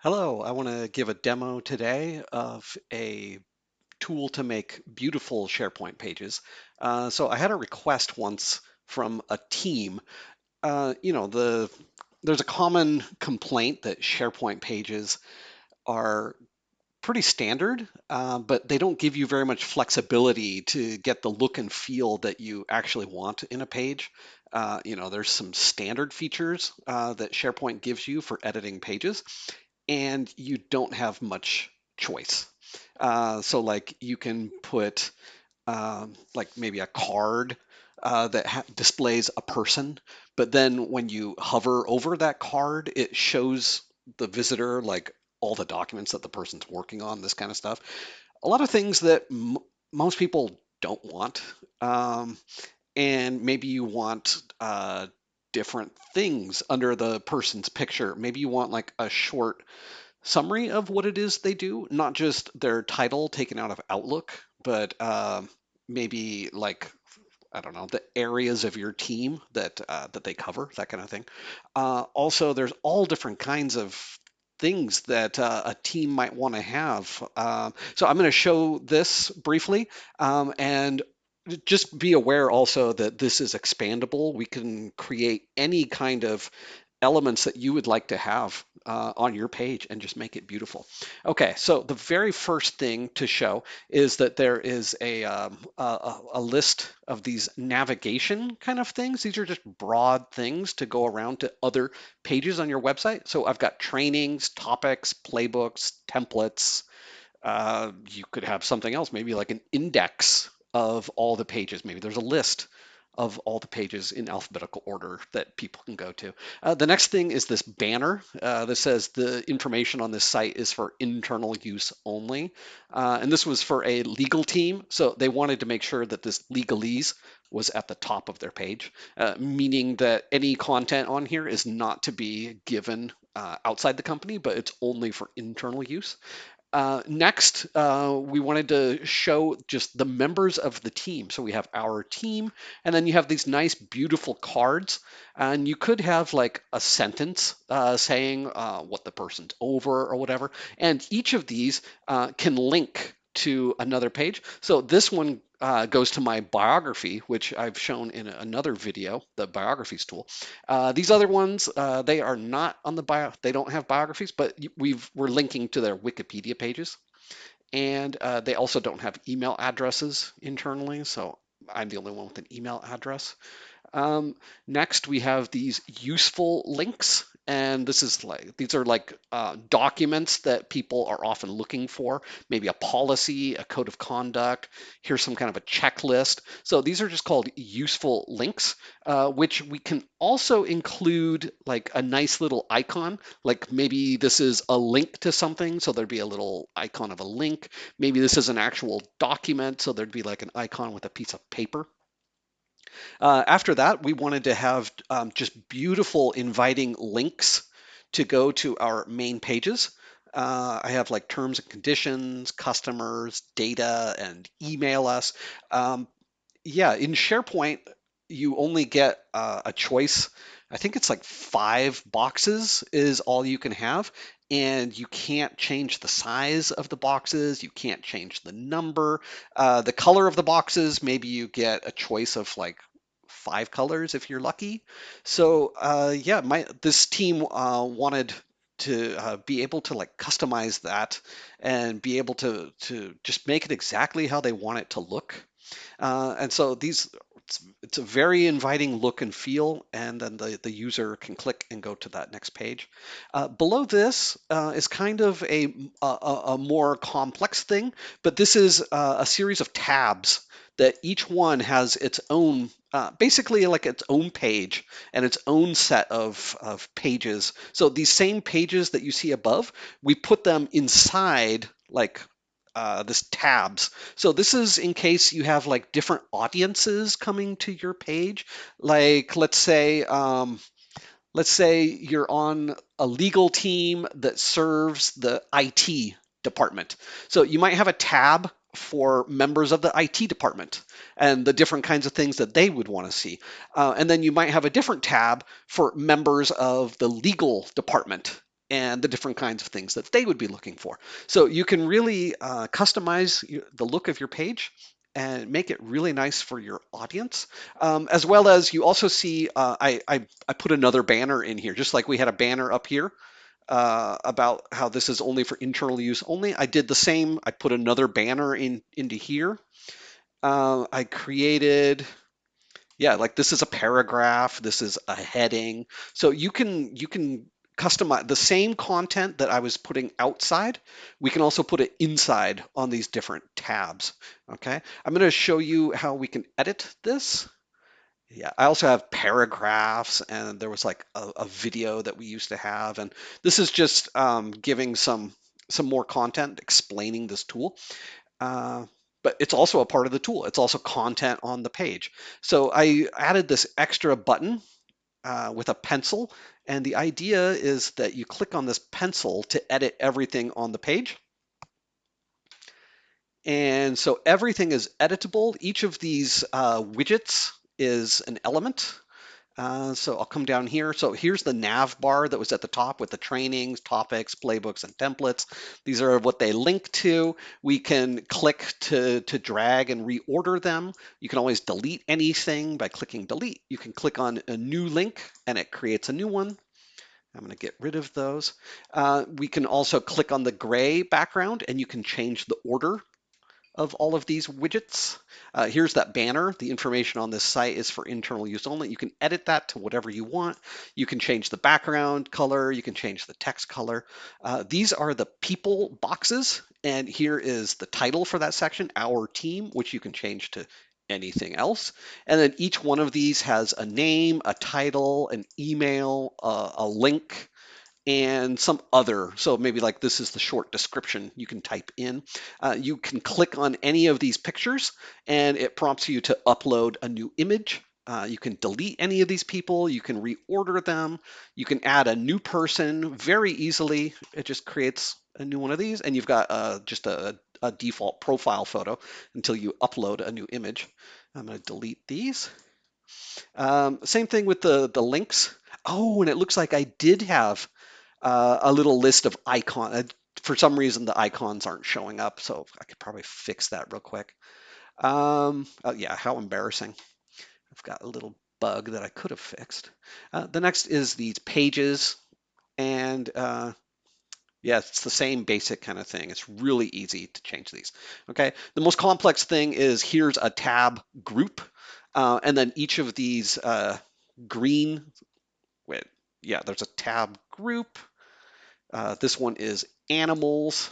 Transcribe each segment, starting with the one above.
Hello, I want to give a demo today of a tool to make beautiful SharePoint pages. So I had a request once from a team. There's a common complaint that SharePoint pages are pretty standard, but they don't give you very much flexibility to get the look and feel that you actually want in a page. There's some standard features that SharePoint gives you for editing pages, and you don't have much choice. So like you can put like maybe a card that displays a person, but then when you hover over that card, it shows the visitor like all the documents that the person's working on, this kind of stuff. A lot of things that most people don't want. And maybe you want different things under the person's picture. Maybe you want like a short summary of what it is they do, not just their title taken out of Outlook, but maybe like I don't know the areas of your team that they cover, that kind of thing. Also, there's all different kinds of things that a team might want to have. So I'm going to show this briefly, and just be aware also that this is expandable. We can create any kind of elements that you would like to have on your page and just make it beautiful. Okay, so the very first thing to show is that there is a list of these navigation kind of things. These are just broad things to go around to other pages on your website. So I've got trainings, topics, playbooks, templates. You could have something else, maybe like an index of all the pages. Maybe there's a list of all the pages in alphabetical order that people can go to. The next thing is this banner that says the information on this site is for internal use only. And this was for a legal team, so they wanted to make sure that this legalese was at the top of their page, meaning that any content on here is not to be given outside the company, but it's only for internal use. Next, we wanted to show just the members of the team. So we have our team, and then you have these nice, beautiful cards. And you could have like a sentence saying what the person's over or whatever. And each of these can link to another page. So this one goes to my biography, which I've shown in another video, the biographies tool. These other ones, they are not on the bio, they don't have biographies, but we're linking to their Wikipedia pages. And they also don't have email addresses internally, so I'm the only one with an email address. Next, we have these useful links, and these are like documents that people are often looking for, maybe a policy, a code of conduct. Here's some kind of a checklist. So these are just called useful links, which we can also include like a nice little icon, like maybe this is a link to something, so there'd be a little icon of a link. Maybe this is an actual document, so there'd be like an icon with a piece of paper. After that, we wanted to have just beautiful, inviting links to go to our main pages. I have like terms and conditions, customers, data, and email us. Yeah, in SharePoint, you only get a choice. I think it's like 5 boxes is all you can have, and you can't change the size of the boxes. You can't change the number, the color of the boxes. Maybe you get a choice of like 5 colors if you're lucky. So yeah, this team wanted to be able to like customize that and be able to just make it exactly how they want it to look. And so it's a very inviting look and feel, and then the user can click and go to that next page. Below this is kind of a more complex thing, but this is a series of tabs that each one has its own, basically like its own page and its own set of pages. So these same pages that you see above, we put them inside like this tabs. So this is in case you have like different audiences coming to your page. Like let's say you're on a legal team that serves the IT department. So you might have a tab for members of the IT department and the different kinds of things that they would want to see. And then you might have a different tab for members of the legal department and the different kinds of things that they would be looking for. So you can really customize the look of your page and make it really nice for your audience, as well as you also see I put another banner in here, just like we had a banner up here about how this is only for internal use only. I did the same. I put another banner into here. I created, yeah, like this is a paragraph, this is a heading. So you can customize the same content that I was putting outside. We can also put it inside on these different tabs. Okay, I'm going to show you how we can edit this. Yeah, I also have paragraphs, and there was like a video that we used to have, and this is just giving some more content explaining this tool. Uh, but it's also a part of the tool. It's also content on the page. So I added this extra button with a pencil, and the idea is that you click on this pencil to edit everything on the page. And so everything is editable. Each of these widgets is an element. So I'll come down here. So here's the nav bar that was at the top with the trainings, topics, playbooks, and templates. These are what they link to. We can click to drag and reorder them. You can always delete anything by clicking delete. You can click on a new link and it creates a new one. I'm going to get rid of those. We can also click on the gray background and you can change the order of all of these widgets. Here's that banner. The information on this site is for internal use only. You can edit that to whatever you want. You can change the background color. You can change the text color. These are the people boxes. And here is the title for that section, Our Team, which you can change to anything else. And then each one of these has a name, a title, an email, a link, and some other. So maybe like this is the short description you can type in. You can click on any of these pictures and it prompts you to upload a new image. You can delete any of these people. You can reorder them. You can add a new person very easily. It just creates a new one of these, and you've got just a default profile photo until you upload a new image. I'm going to delete these. Same thing with the links. Oh, and it looks like I did have a little list of icons. For some reason, the icons aren't showing up, so I could probably fix that real quick. Oh yeah, how embarrassing. I've got a little bug that I could have fixed. The next is these pages, and yeah, it's the same basic kind of thing. It's really easy to change these. Okay, the most complex thing is here's a tab group, and then each of these green, wait, yeah, there's a tab group. This one is animals,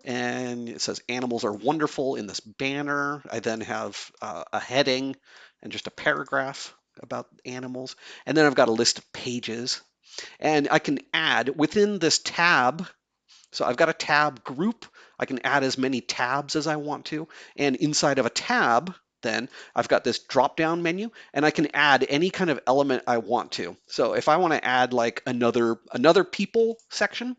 and it says animals are wonderful in this banner. I then have a heading and just a paragraph about animals. And then I've got a list of pages. And I can add within this tab, so I've got a tab group. I can add as many tabs as I want to. And inside of a tab, then I've got this drop-down menu, and I can add any kind of element I want to. So if I want to add like another people section,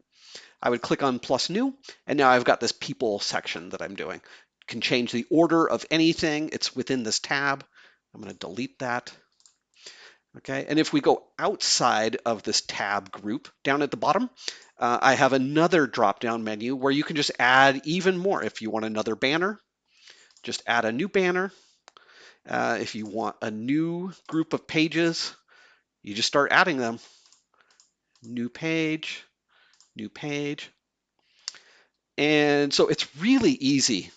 I would click on plus new, and now I've got this people section that I'm doing. Can change the order of anything. It's within this tab. I'm going to delete that. Okay, and if we go outside of this tab group, down at the bottom, I have another drop-down menu where you can just add even more. If you want another banner, just add a new banner. If you want a new group of pages, you just start adding them. New page, new page. And so it's really easy.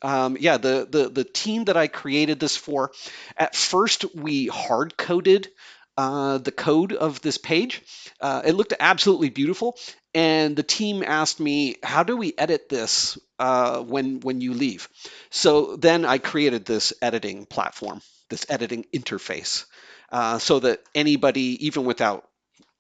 Yeah, the team that I created this for, at first we hard coded the code of this page. It looked absolutely beautiful, and the team asked me, "How do we edit this when you leave?" So then I created this editing platform, this editing interface, so that anybody, even without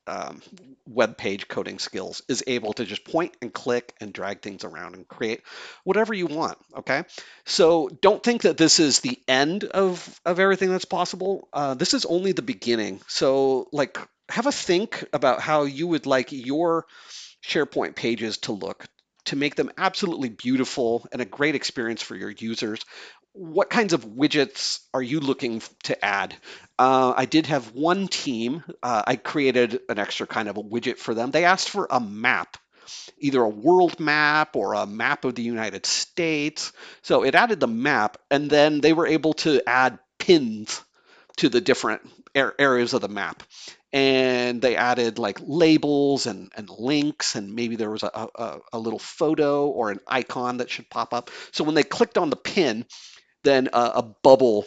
um, web page coding skills, is able to just point and click and drag things around and create whatever you want. Okay, so don't think that this is the end of everything that's possible. This is only the beginning. So like, have a think about how you would like your SharePoint pages to look, to make them absolutely beautiful and a great experience for your users. what kinds of widgets are you looking to add? I did have one team. I created an extra kind of a widget for them. They asked for a map, either a world map or a map of the United States. So it added the map, and then they were able to add pins to the different areas of the map. And they added like labels and links, and maybe there was a little photo or an icon that should pop up. So when they clicked on the pin, then a bubble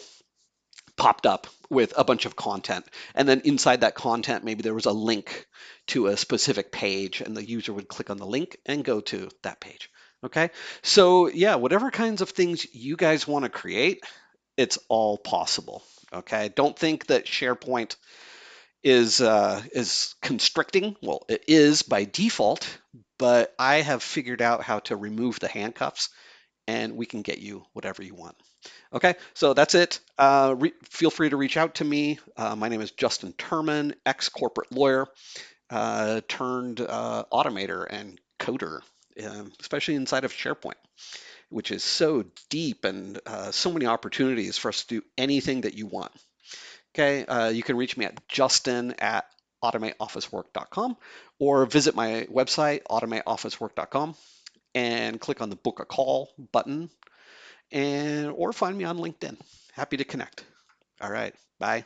popped up with a bunch of content. And then inside that content, maybe there was a link to a specific page, and the user would click on the link and go to that page. Okay. So, yeah, whatever kinds of things you guys want to create, it's all possible. Okay. Don't think that SharePoint is constricting. Well, it is by default, but I have figured out how to remove the handcuffs, and we can get you whatever you want. Okay, so that's it. Feel free to reach out to me. My name is Justin Turman, ex-corporate lawyer, turned automator and coder, especially inside of SharePoint, which is so deep and so many opportunities for us to do anything that you want. Okay, you can reach me at justin@automateofficework.com or visit my website, automateofficework.com, and click on the book a call button, and or find me on LinkedIn. Happy to connect. All right. Bye.